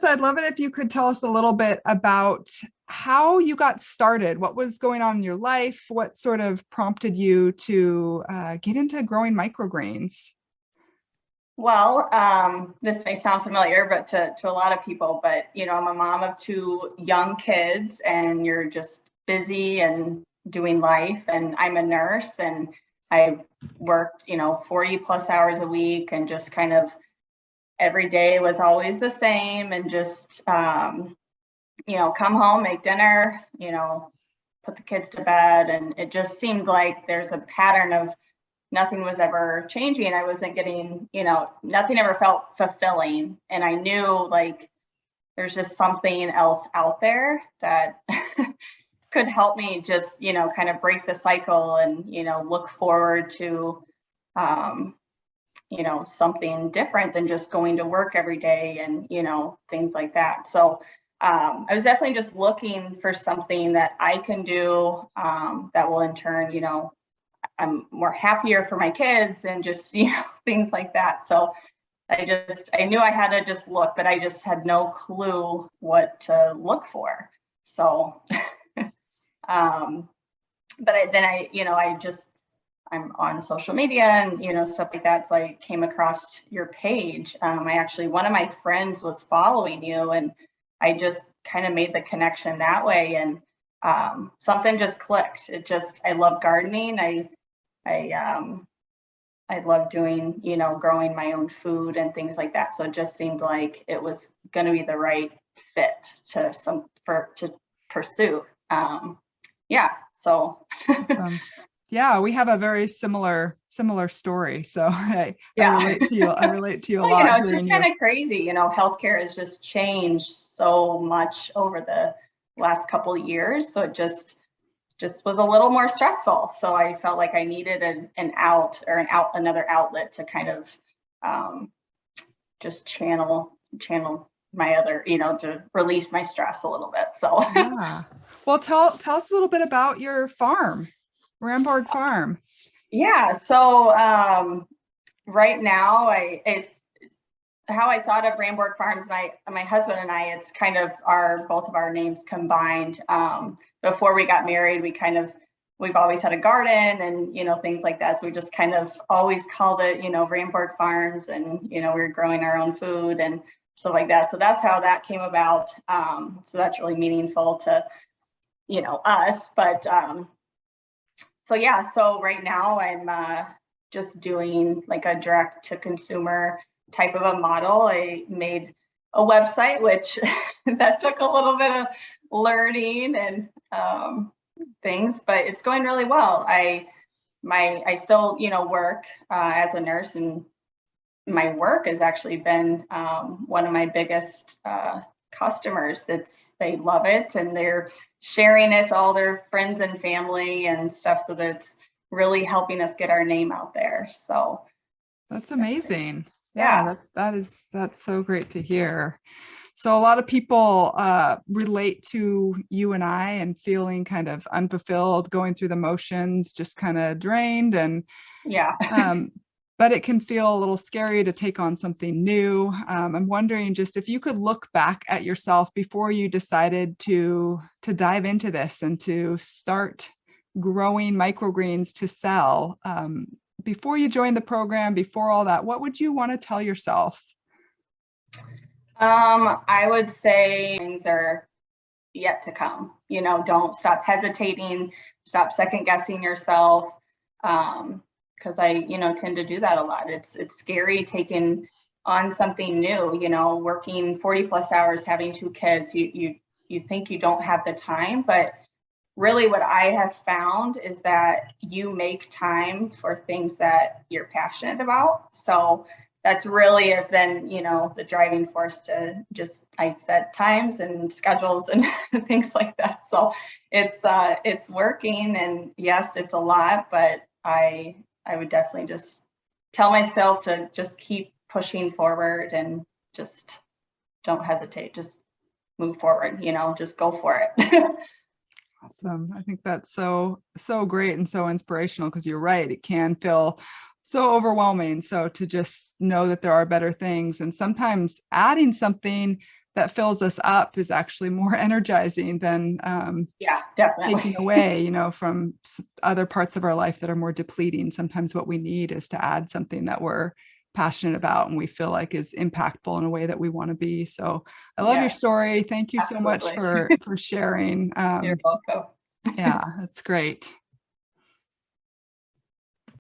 Melissa, I'd love it if you could tell us a little bit about how you got started. What was going on in your life? What sort of prompted you to get into growing microgreens? Well, this may sound familiar, but to a lot of people, but I'm a mom of two young kids, and you're just busy and doing life. And I'm a nurse, and I worked, 40 plus hours a week, and just kind of every day was always the same. And just, come home, make dinner, put the kids to bed. And it just seemed like there's a pattern of nothing was ever changing. I wasn't getting, nothing ever felt fulfilling. And I knew like there's just something else out there that could help me just, kind of break the cycle and, look forward to, something different than just going to work every day and, things like that. So I was definitely just looking for something that I can do that will in turn, I'm more happier for my kids and just, things like that. So I knew I had to just look, but I just had no clue what to look for. So, I'm on social media and, stuff like that. So I came across your page. One of my friends was following you, and I just kind of made the connection that way. And something just clicked. I love gardening. I love doing, growing my own food and things like that. So it just seemed like it was going to be the right fit to pursue. So. Awesome. Yeah, we have a very similar story. So I relate to you. I relate to you a well, lot. It's just kind of crazy. Healthcare has just changed so much over the last couple of years. So it just was a little more stressful. So I felt like I needed another outlet to kind of just channel my other, to release my stress a little bit. So yeah. Well, tell us a little bit about your farm, Ramborg Farm. Yeah. So right now, how I thought of Ramborg Farms, my husband and I, it's kind of both of our names combined. Before we got married, we've always had a garden and, things like that. So we just kind of always called it, Ramborg Farms, and, we were growing our own food and stuff like that. So that's how that came about. So that's really meaningful to, us. But so right now I'm just doing like a direct to consumer type of a model. I made a website, which that took a little bit of learning and things, but it's going really well. I still, work as a nurse, and my work has actually been one of my biggest customers. They love it, and they're sharing it to all their friends and family and stuff. So that's really helping us get our name out there. So that's amazing. Yeah. That's so great to hear. So a lot of people relate to you and I and feeling kind of unfulfilled, going through the motions, just kind of drained. And but it can feel a little scary to take on something new. I'm wondering just if you could look back at yourself before you decided to dive into this and to start growing microgreens to sell. Before you joined the program, before all that, what would you want to tell yourself? I would say things are yet to come. Don't stop hesitating, stop second guessing yourself. Because I, tend to do that a lot. It's scary taking on something new, working 40 plus hours, having two kids. You think you don't have the time, but really what I have found is that you make time for things that you're passionate about. So that's really been, the driving force to I set times and schedules and things like that. So it's working, and yes, it's a lot, but I would definitely just tell myself to just keep pushing forward and just don't hesitate, just move forward, just go for it. Awesome. I think that's so great and so inspirational, because you're right. It can feel so overwhelming. So to just know that there are better things, and sometimes adding something that fills us up is actually more energizing than Yeah, definitely. taking away, from other parts of our life that are more depleting. Sometimes what we need is to add something that we're passionate about and we feel like is impactful in a way that we want to be. So I love your Yes, story. Thank you so much absolutely. for sharing. You're welcome. Yeah, that's great.